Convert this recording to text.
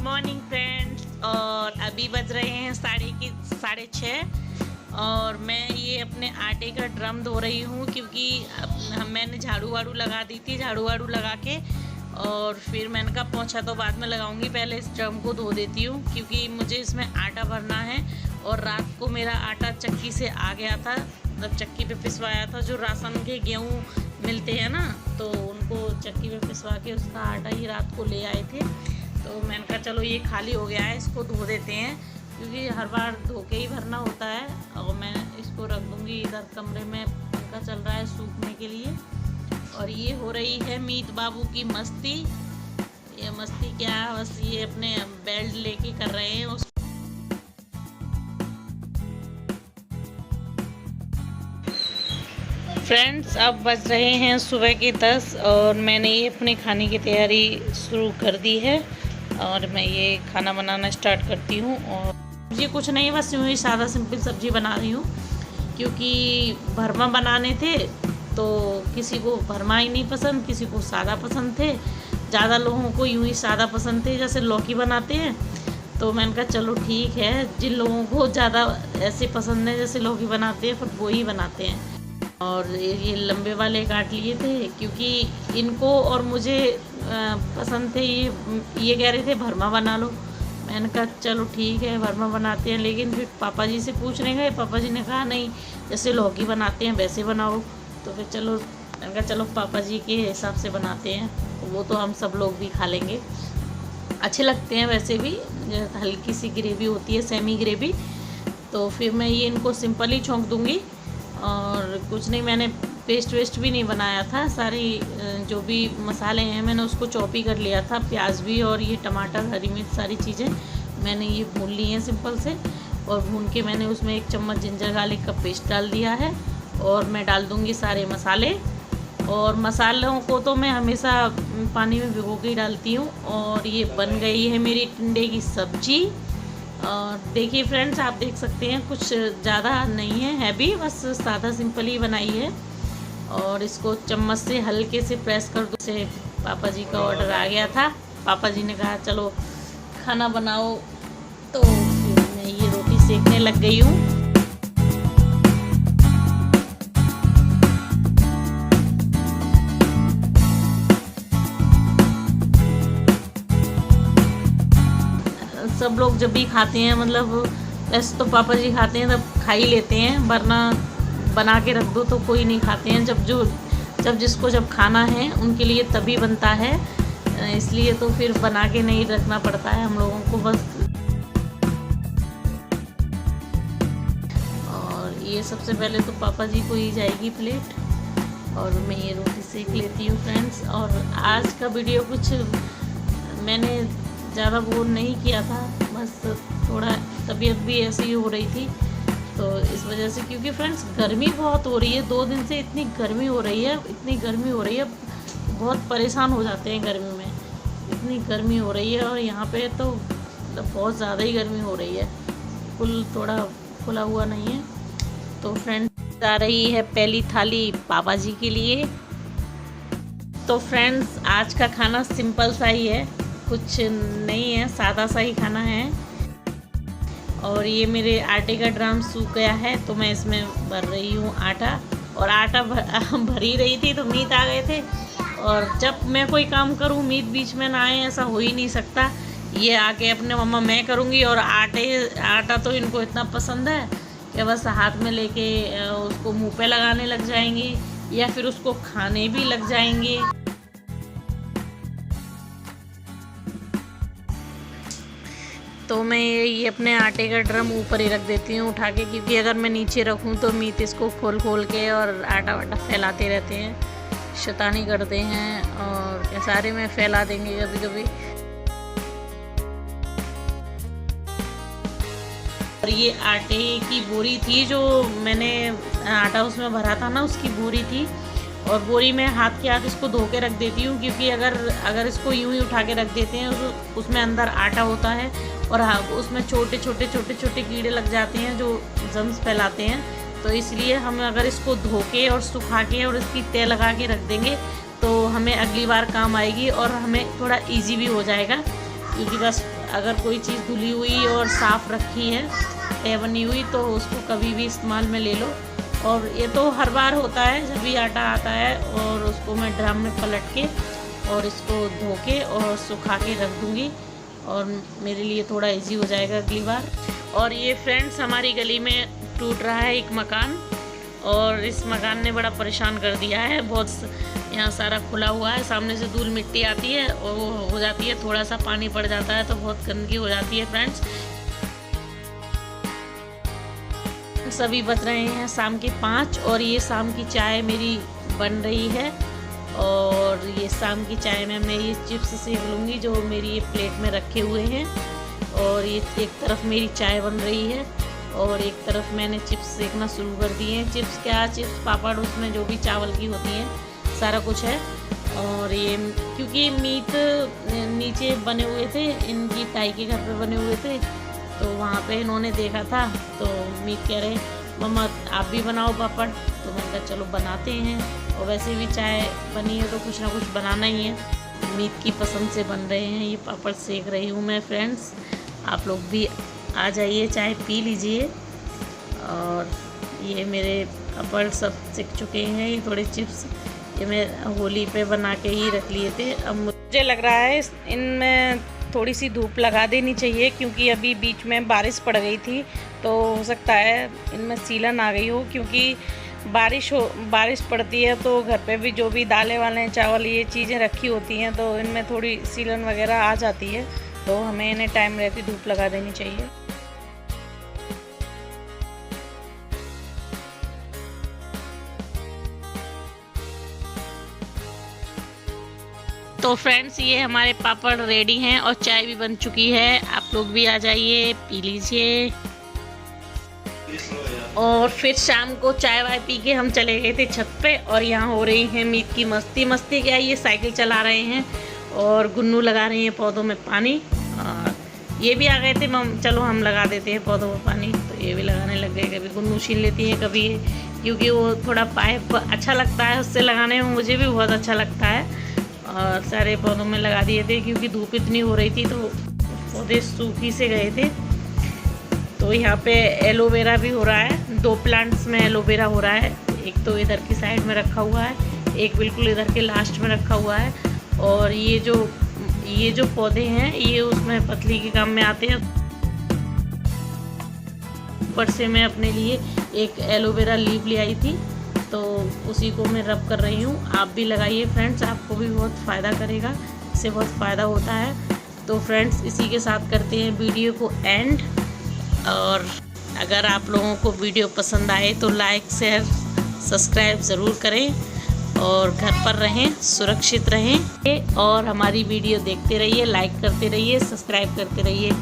Morning friends. और अभी बज रहे हैं 6:30 और मैं ये अपने आटे का ड्रम धो रही हूँ क्योंकि मैंने झाड़ू वाड़ू लगा दी थी। झाड़ू वाड़ू लगा के और फिर मैंने कहा पोंछा तो बाद में लगाऊंगी, पहले इस ड्रम को धो देती हूँ क्योंकि मुझे इसमें आटा भरना है। और रात को मेरा आटा चक्की से आ गया था, मतलब चक्की पे पिसवाया था। जो राशन के गेहूँ मिलते हैं ना, तो उनको चक्की पे पिसवा के उसका आटा ही रात को ले आए थे। तो मैंने कहा चलो ये खाली हो गया है, इसको धो देते हैं क्योंकि हर बार धो के ही भरना होता है। और मैं इसको रख दूँगी इधर कमरे में, पंखा चल रहा है सूखने के लिए। और ये हो रही है मीत बाबू की मस्ती। ये मस्ती क्या, बस ये अपने बेल्ट लेके कर रहे हैं उस। फ्रेंड्स अब बज रहे हैं सुबह के 10 और मैंने ये अपने खाने की तैयारी शुरू कर दी है। और मैं ये खाना बनाना स्टार्ट करती हूँ। और ये कुछ नहीं, बस यूँ ही सादा सिंपल सब्ज़ी बना रही हूँ क्योंकि भरमा बनाने थे तो किसी को भरमा ही नहीं पसंद, किसी को सादा पसंद थे। ज़्यादा लोगों को यूँ ही सादा पसंद थे, जैसे लौकी बनाते हैं। तो मैंने कहा चलो ठीक है, जिन लोगों को ज़्यादा ऐसे पसंद है जैसे लौकी बनाते हैं, फिर वो ही बनाते हैं। और ये लंबे वाले काट लिए थे क्योंकि इनको और मुझे पसंद थे। ये कह रहे थे भरमा बना लो। मैंने कहा चलो ठीक है भरमा बनाते हैं, लेकिन फिर पापा जी से पूछने गए। पापा जी ने कहा नहीं, जैसे लौकी बनाते हैं वैसे बनाओ। तो फिर चलो, मैंने कहा चलो पापा जी के हिसाब से बनाते हैं, वो तो हम सब लोग भी खा लेंगे, अच्छे लगते हैं वैसे भी। हल्की सी ग्रेवी होती है, सेमी ग्रेवी। तो फिर मैं ये इनको सिंपल ही छौंक दूँगी और कुछ नहीं, मैंने पेस्ट वेस्ट भी नहीं बनाया था। सारी जो भी मसाले हैं मैंने उसको चॉप ही कर लिया था, प्याज भी और ये टमाटर, हरी मिर्च, सारी चीज़ें मैंने ये भून ली हैं सिंपल से। और भून के मैंने उसमें 1 चम्मच जिंजर गार्लिक का पेस्ट डाल दिया है। और मैं डाल दूँगी सारे मसाले। और मसालों को तो मैं हमेशा पानी में भिगो के ही डालती हूँ। और ये बन गई है मेरी टिंडे की सब्ज़ी। और देखिए फ्रेंड्स, आप देख सकते हैं कुछ ज़्यादा नहीं है भी, बस सादा सिंपल ही बनाई है। और इसको चम्मच से हल्के से प्रेस कर दो। से पापा जी का ऑर्डर आ गया था, पापा जी ने कहा चलो खाना बनाओ, तो फिर मैं ये रोटी सेकने लग गई हूँ। सब लोग जब भी खाते हैं, मतलब वैसे तो पापा जी खाते हैं तब खा ही लेते हैं, वरना बना के रख दो तो कोई नहीं खाते हैं। जब जिसको जब खाना है उनके लिए तभी बनता है, इसलिए तो फिर बना के नहीं रखना पड़ता है हम लोगों को बस। और ये सबसे पहले तो पापा जी को ही जाएगी प्लेट और मैं ये रोटी सेक लेती हूँ फ्रेंड्स। और आज का वीडियो कुछ मैंने ज़्यादा बोर नहीं किया था, बस थोड़ा तबीयत भी ऐसी ही हो रही थी तो इस वजह से। क्योंकि फ्रेंड्स गर्मी बहुत हो रही है, 2 दिन से इतनी गर्मी हो रही है, इतनी गर्मी हो रही है, बहुत परेशान हो जाते हैं गर्मी में। इतनी गर्मी हो रही है और यहाँ पे तो मतलब बहुत ज़्यादा ही गर्मी हो रही है, फुल थोड़ा खुला हुआ नहीं है। तो फ्रेंड्स आ रही है पहली थाली पापा जी के लिए। तो फ्रेंड्स आज का खाना सिंपल सा ही है, कुछ नहीं है, सादा सा ही खाना है। और ये मेरे आटे का ड्रम सूख गया है तो मैं इसमें भर रही हूँ आटा। और आटा भरी रही थी तो मीत आ गए थे। और जब मैं कोई काम करूँ मीत बीच में ना आए, ऐसा हो ही नहीं सकता। ये आके अपने मम्मा मैं करूँगी। और आटा तो इनको इतना पसंद है कि बस हाथ में लेके उसको मुँह पे लगाने लग जाएंगे या फिर उसको खाने भी लग जाएंगे। तो मैं ये अपने आटे का ड्रम ऊपर ही रख देती हूँ उठा के, क्योंकि अगर मैं नीचे रखूँ तो मीत इसको खोल के और आटा वाटा फैलाते रहते हैं, शैतानी करते हैं और सारे में फैला देंगे कभी कभी। और ये आटे की बोरी थी जो मैंने आटा उसमें भरा था ना, उसकी बोरी थी। और बोरी में हाथ के हाथ इसको धो के रख देती हूँ क्योंकि अगर इसको यूं ही उठा के रख देते हैं तो उसमें अंदर आटा होता है और उसमें छोटे छोटे कीड़े लग जाते हैं जो जम्स फैलाते हैं। तो इसलिए हम अगर इसको धो के और सुखा के और इसकी तह लगा के रख देंगे तो हमें अगली बार काम आएगी और हमें थोड़ा इजी भी हो जाएगा, क्योंकि बस अगर कोई चीज़ धुली हुई और साफ़ रखी है, तय बनी हुई, तो उसको कभी भी इस्तेमाल में ले लो। और ये तो हर बार होता है जब भी आटा आता है, और उसको मैं ड्रम में पलट के और इसको धो के और सुखा के रख दूँगी, और मेरे लिए थोड़ा इजी हो जाएगा अगली बार। और ये फ्रेंड्स, हमारी गली में टूट रहा है एक मकान, और इस मकान ने बड़ा परेशान कर दिया है। बहुत यहाँ सारा खुला हुआ है, सामने से धूल मिट्टी आती है और वो हो जाती है, थोड़ा सा पानी पड़ जाता है तो बहुत गंदगी हो जाती है फ्रेंड्स। सभी बज रहे हैं शाम के 5, और ये शाम की चाय मेरी बन रही है। और ये शाम की चाय में मैं ये चिप्स सेक लूँगी जो मेरी ये प्लेट में रखे हुए हैं। और ये एक तरफ मेरी चाय बन रही है और एक तरफ मैंने चिप्स सेकना शुरू कर दिए हैं। चिप्स क्या, चिप्स पापड़, उसमें जो भी चावल की होती हैं सारा कुछ है। और ये क्योंकि मीट नीचे बने हुए थे, इनकी ताई के घर पे बने हुए थे, तो वहाँ पे इन्होंने देखा था तो मीट कह रहे मम्मा आप भी बनाओ पापड़, तो मैंने कहा चलो बनाते हैं। और वैसे भी चाय बनी है तो कुछ ना कुछ बनाना ही है। मीट की पसंद से बन रहे हैं, ये पापड़ सेक रही हूँ मैं फ्रेंड्स। आप लोग भी आ जाइए, चाय पी लीजिए। और ये मेरे पापड़ सब सेक चुके हैं। ये थोड़े चिप्स ये मैं होली पे बना के ही रख लिए थे। अब मुझे लग रहा है इनमें थोड़ी सी धूप लगा देनी चाहिए, क्योंकि अभी बीच में बारिश पड़ गई थी, तो हो सकता है इनमें सीलन आ गई हो। क्योंकि बारिश पड़ती है तो घर पे भी जो भी दालें वाले चावल ये चीज़ें रखी होती हैं तो इनमें थोड़ी सीलन वगैरह आ जाती है, तो हमें इन्हें टाइम रहती धूप लगा देनी चाहिए। तो फ्रेंड्स, ये हमारे पापड़ रेडी हैं और चाय भी बन चुकी है। आप लोग भी आ जाइए, पी लीजिए। और फिर शाम को चाय वाय पी के हम चले गए थे छत पे, और यहाँ हो रही है मीत की मस्ती। मस्ती क्या, ये साइकिल चला रहे हैं और गुन्नू लगा रही हैं पौधों में पानी। और ये भी आ गए थे, चलो हम लगा देते हैं पौधों में पानी, तो ये भी लगाने लग गए। कभी गुन्नू छीन लेती हैं, कभी, क्योंकि वो थोड़ा पाइप अच्छा लगता है उससे लगाने में, मुझे भी बहुत अच्छा लगता है। और सारे पौधों में लगा दिए थे, क्योंकि धूप इतनी हो रही थी तो पौधे सूखी से गए थे। तो यहाँ पे एलोवेरा भी हो रहा है, 2 प्लांट्स में एलोवेरा हो रहा है। एक तो इधर की साइड में रखा हुआ है, एक बिल्कुल इधर के लास्ट में रखा हुआ है। और ये जो पौधे हैं ये उसमें पतली के काम में आते हैं। ऊपर से मैं अपने लिए एक एलोवेरा लीव ले आई थी, तो उसी को मैं रब कर रही हूँ। आप भी लगाइए फ्रेंड्स, आपको भी बहुत फ़ायदा करेगा, इससे बहुत फ़ायदा होता है। तो फ्रेंड्स, इसी के साथ करते हैं वीडियो को एंड। और अगर आप लोगों को वीडियो पसंद आए तो लाइक, शेयर, सब्सक्राइब ज़रूर करें, और घर पर रहें, सुरक्षित रहें, और हमारी वीडियो देखते रहिए, लाइक करते रहिए, सब्सक्राइब करते रहिए।